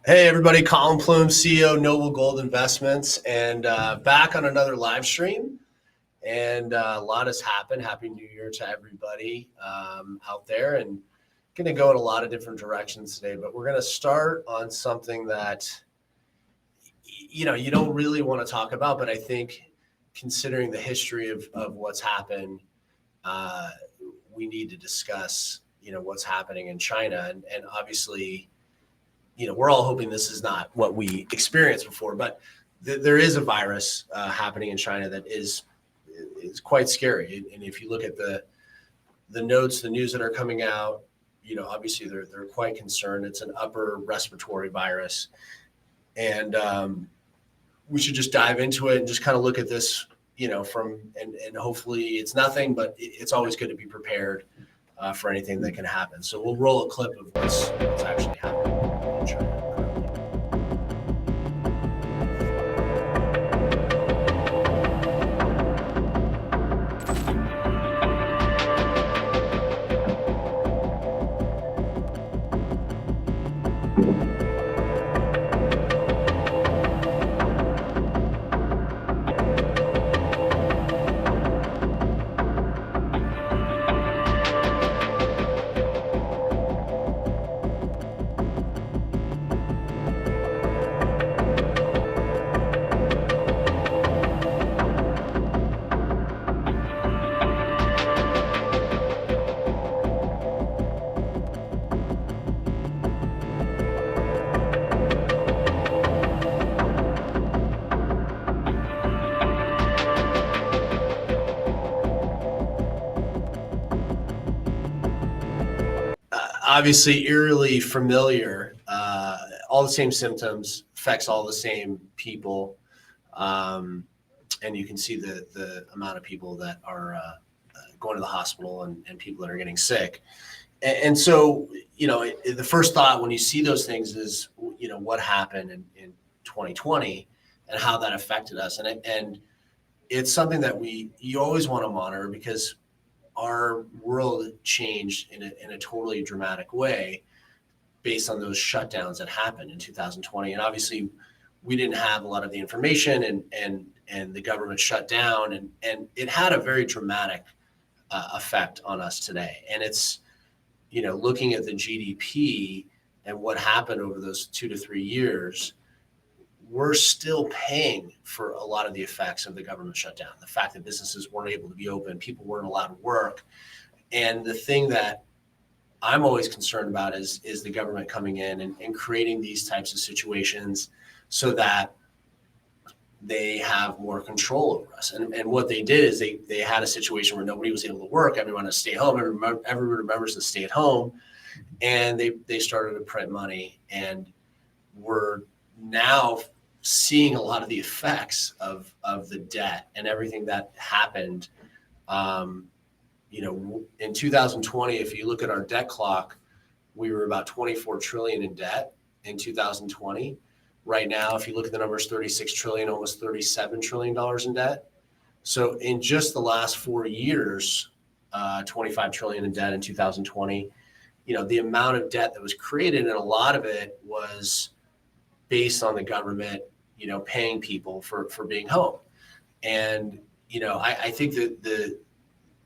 Hey everybody, Colin Plume, CEO, Noble Gold Investments, and back on another live stream. And a lot has happened. Happy New Year to everybody out there, and going to go in a lot of different directions today. But we're going to start on something that you don't really want to talk about, but I think considering the history of what's happened, we need to discuss what's happening in China, and obviously. We're all hoping this is not what we experienced before, but there is a virus happening in China that is quite scary. And if you look at the notes, the news that are coming out, obviously they're quite concerned. It's an upper respiratory virus, and we should just dive into it and just kind of look at this, and hopefully it's nothing, but it's always good to be prepared for anything that can happen. So we'll roll a clip of what's actually happening in China. Obviously eerily familiar, all the same symptoms, affects all the same people, and you can see the amount of people that are going to the hospital and people that are getting sick. And so, the first thought when you see those things is, what happened in 2020 and how that affected us. And it's something that you always want to monitor, because our world changed in a totally dramatic way based on those shutdowns that happened in 2020. And obviously we didn't have a lot of the information, and the government shut down, and it had a very dramatic effect on us today. And it's, looking at the GDP and what happened over those 2 to 3 years, we're still paying for a lot of the effects of the government shutdown. The fact that businesses weren't able to be open, people weren't allowed to work. And the thing that I'm always concerned about is the government coming in and creating these types of situations so that they have more control over us. And what they did is they had a situation where nobody was able to work. Everyone had to stay home. Everyone remembers to stay at home. And they started to print money. And we're now seeing a lot of the effects of the debt and everything that happened. In 2020, if you look at our debt clock, we were about 24 trillion in debt in 2020. Right now, if you look at the numbers, 36 trillion, almost $37 trillion in debt. So in just the last 4 years, 25 trillion in debt in 2020, the amount of debt that was created, and a lot of it was based on the government, paying people for being home. And, I think that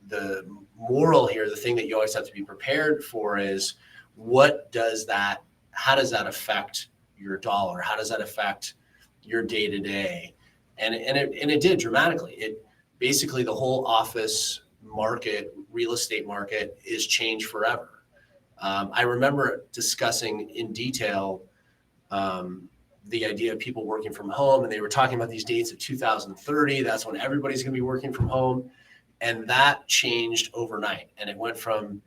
the moral here, the thing that you always have to be prepared for is, how does that affect your dollar? How does that affect your day to day? And it did dramatically. It basically, the whole office market, real estate market is changed forever. I remember discussing in detail the idea of people working from home, and they were talking about these dates of 2030. That's when everybody's going to be working from home. And that changed overnight. And it went from,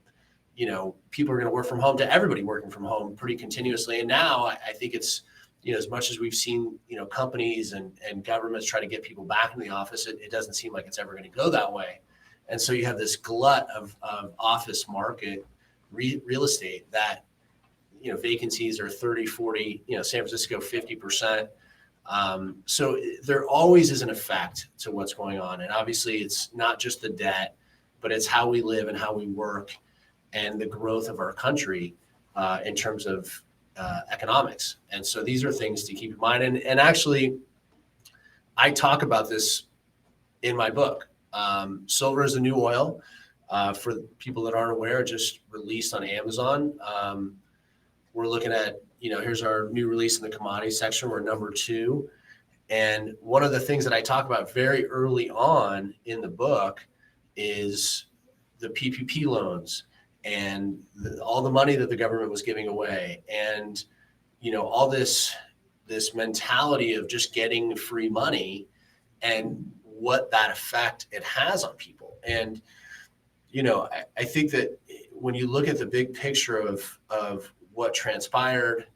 people are going to work from home to everybody working from home pretty continuously. And now I think it's, as much as we've seen, companies and governments try to get people back in the office, it doesn't seem like it's ever going to go that way. And so you have this glut of office market real estate that, vacancies are 30, 40, San Francisco, 50%. So there always is an effect to what's going on. And obviously it's not just the debt, but it's how we live and how we work and the growth of our country in terms of economics. And so these are things to keep in mind. And actually, I talk about this in my book. Silver is the new oil. For people that aren't aware, just released on Amazon. We're looking at, here's our new release in the commodity section. We're number 2. And one of the things that I talk about very early on in the book is the PPP loans and all the money that the government was giving away. And, all this mentality of just getting free money and what that effect it has on people. And, I think that when you look at the big picture of what transpired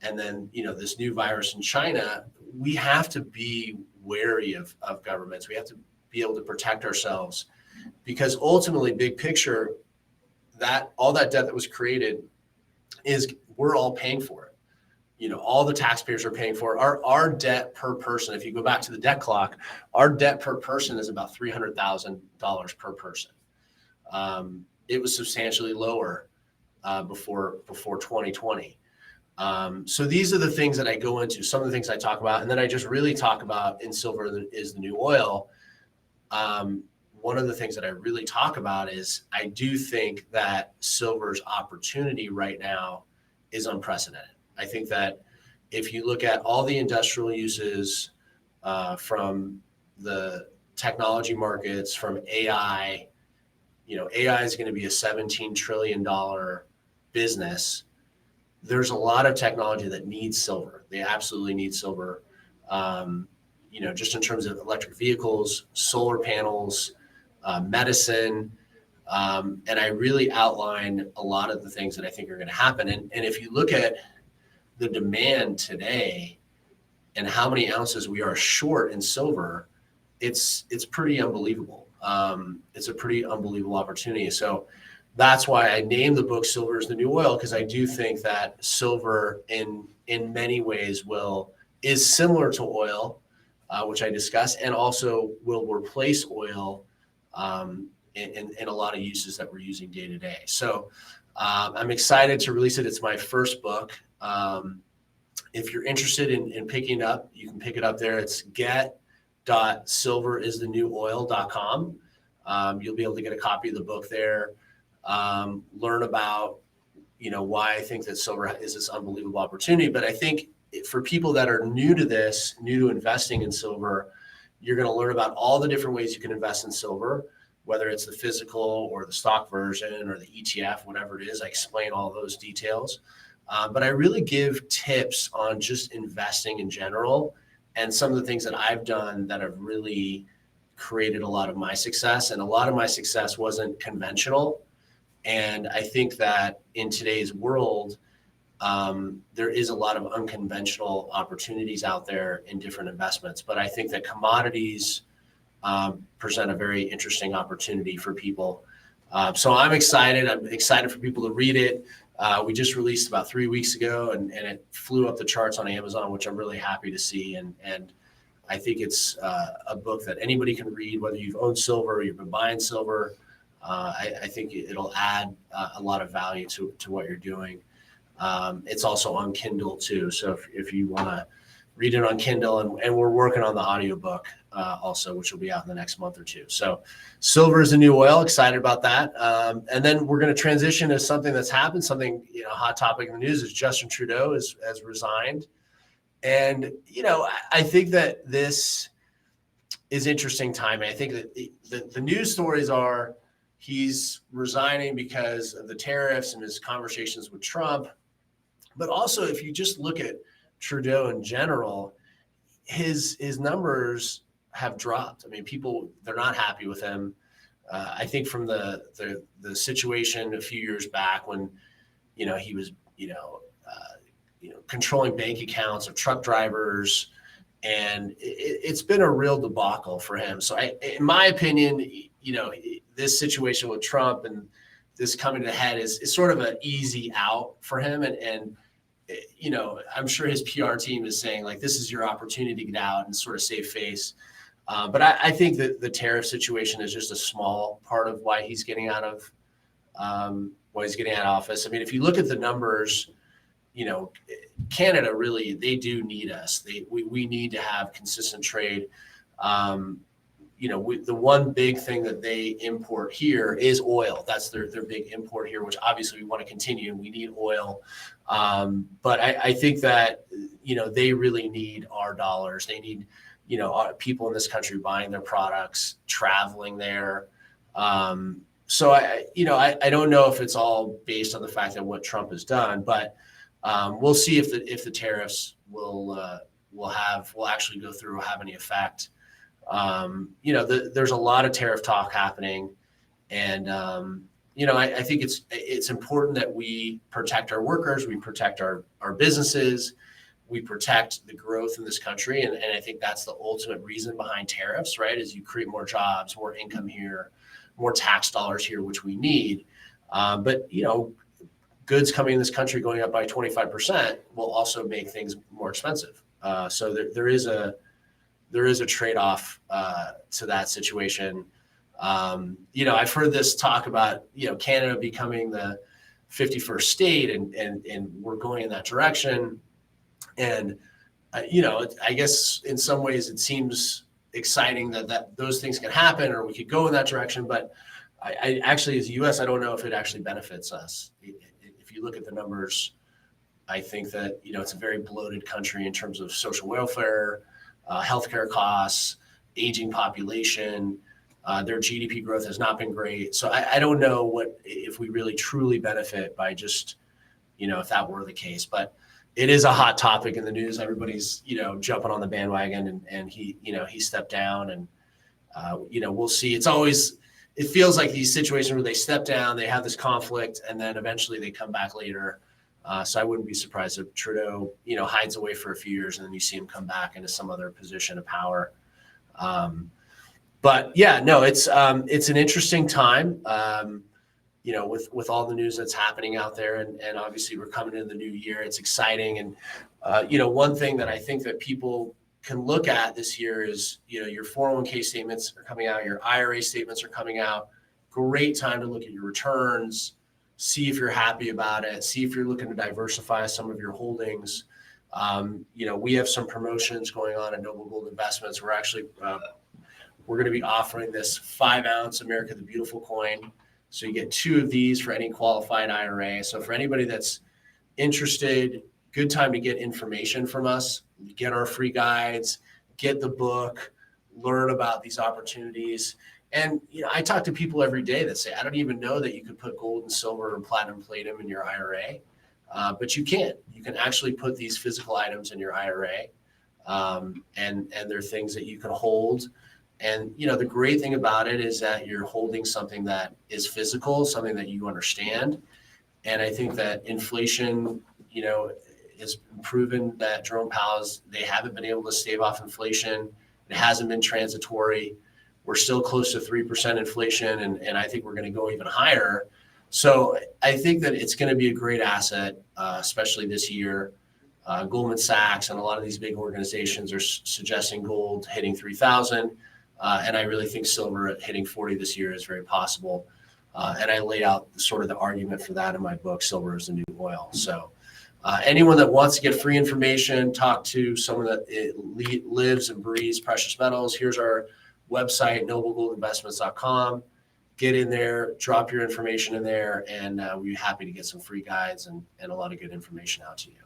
and then, this new virus in China, we have to be wary of governments. We have to be able to protect ourselves because ultimately, big picture, that all that debt that was created is we're all paying for it. All the taxpayers are paying for it. Our debt per person, if you go back to the debt clock, our debt per person is about $300,000 per person. It was substantially lower before 2020. So these are the things that I go into, some of the things I talk about, and then I just really talk about in silver is the new oil. One of the things that I really talk about is I do think that silver's opportunity right now is unprecedented. I think that if you look at all the industrial uses from the technology markets, from AI, AI is going to be a $17 trillion business. There's a lot of technology that needs silver. They absolutely need silver, just in terms of electric vehicles, solar panels, medicine. And I really outline a lot of the things that I think are going to happen. And if you look at the demand today and how many ounces we are short in silver, it's pretty unbelievable. It's a pretty unbelievable opportunity. So that's why I named the book Silver is the New Oil, because I do think that silver in many ways is similar to oil, which I discussed, and also will replace oil in a lot of uses that we're using day to day. So I'm excited to release it. It's my first book. If you're interested in picking it up, you can pick it up there. It's get.silveristhenewoil.com. You'll be able to get a copy of the book there. Learn about, why I think that silver is this unbelievable opportunity. But I think for people that are new to investing in silver, you're going to learn about all the different ways you can invest in silver, whether it's the physical or the stock version or the ETF, whatever it is. I explain all those details. But I really give tips on just investing in general and some of the things that I've done that have really created a lot of my success. And a lot of my success wasn't conventional. And I think that in today's world, there is a lot of unconventional opportunities out there in different investments. But I think that commodities present a very interesting opportunity for people. So I'm excited. I'm excited for people to read it. We just released about 3 weeks ago, and it flew up the charts on Amazon, which I'm really happy to see. And I think it's a book that anybody can read, whether you've owned silver or you've been buying silver. I think it'll add a lot of value to what you're doing. It's also on Kindle too. So if you want to read it on Kindle, and we're working on the audiobook also, which will be out in the next month or two. So silver is the new oil. Excited about that. And then we're going to transition to something that's happened, something, hot topic in the news is Justin Trudeau has resigned. And, I think that this is interesting timing. I think that the news stories are he's resigning because of the tariffs and his conversations with Trump. But also, if you just look at Trudeau in general, his numbers have dropped. I mean, people, they're not happy with him. I think from the situation a few years back when, he was, controlling bank accounts of truck drivers, and it's been a real debacle for him. So in my opinion, this situation with Trump and this coming to head is sort of an easy out for him. And I'm sure his PR team is saying, like, this is your opportunity to get out and sort of save face. But I think that the tariff situation is just a small part of why he's getting out of office. I mean, if you look at the numbers, Canada really, they do need us. We need to have consistent trade. The one big thing that they import here is oil. That's their big import here, which obviously we want to continue, and we need oil. But I think that, they really need our dollars. They need, people in this country buying their products, traveling there. So I don't know if it's all based on the fact that what Trump has done, but we'll see if the tariffs will actually go through or have any effect. There's a lot of tariff talk happening, and I think it's important that we protect our workers, we protect our businesses, we protect the growth in this country, and I think that's the ultimate reason behind tariffs, right? Is you create more jobs, more income here, more tax dollars here, which we need. But goods coming in this country going up by 25% will also make things more expensive. So there is a trade-off to that situation. I've heard this talk about, Canada becoming the 51st state, and we're going in that direction. And, I guess in some ways it seems exciting that those things can happen, or we could go in that direction. But I actually, as the U.S., I don't know if it actually benefits us. If you look at the numbers, I think that, it's a very bloated country in terms of social welfare, healthcare costs, aging population. Their GDP growth has not been great. So I don't know if we really truly benefit by just, if that were the case. But it is a hot topic in the news. Everybody's, jumping on the bandwagon, and he stepped down, and, we'll see. It feels like these situations where they step down, they have this conflict, and then eventually they come back later. So I wouldn't be surprised if Trudeau, hides away for a few years, and then you see him come back into some other position of power. But yeah, no, it's an interesting time, with all the news that's happening out there, and obviously we're coming into the new year. It's exciting, and one thing that I think that people can look at this year is, your 401k statements are coming out, your IRA statements are coming out. Great time to look at your returns, see if you're happy about it, see if you're looking to diversify some of your holdings. We have some promotions going on at Noble Gold Investments. We're actually we're going to be offering this 5-ounce America the Beautiful coin. So you get 2 of these for any qualified IRA. So for anybody that's interested, good time to get information from us, get our free guides, get the book, learn about these opportunities. And I talk to people every day that say, I don't even know that you could put gold and silver and platinum palladium in your IRA, but you can. You can actually put these physical items in your IRA, and they're things that you can hold. And the great thing about it is that you're holding something that is physical, something that you understand. And I think that inflation, has proven that Jerome Powell's, they haven't been able to stave off inflation. It hasn't been transitory. We're still close to 3% inflation, and I think we're going to go even higher. So I think that it's going to be a great asset, especially this year. Goldman Sachs and a lot of these big organizations are suggesting gold hitting 3,000, and I really think silver hitting 40 this year is very possible. And I laid out sort of the argument for that in my book, Silver is the New Oil. So anyone that wants to get free information, talk to someone that lives and breathes precious metals, here's our website, noblegoldinvestments.com. Get in there, drop your information in there, and we'll be happy to get some free guides and a lot of good information out to you.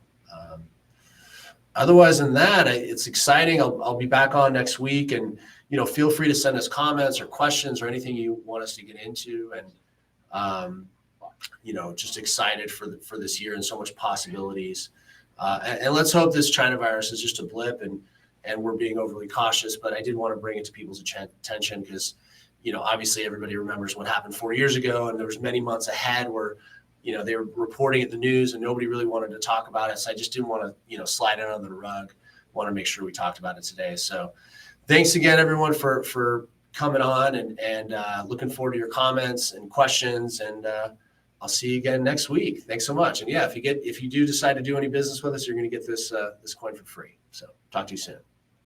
Otherwise than that, it's exciting. I'll be back on next week, and feel free to send us comments or questions or anything you want us to get into. And just excited for this year and so much possibilities. And let's hope this China virus is just a blip, and we're being overly cautious. But I did want to bring it to people's attention because, obviously everybody remembers what happened 4 years ago, and there was many months ahead where, they were reporting at the news and nobody really wanted to talk about it. So I just didn't want to, slide it under the rug. Want to make sure we talked about it today. So thanks again, everyone, for coming on, and looking forward to your comments and questions. And I'll see you again next week. Thanks so much. And yeah, if you do decide to do any business with us, you're going to get this coin for free. So talk to you soon.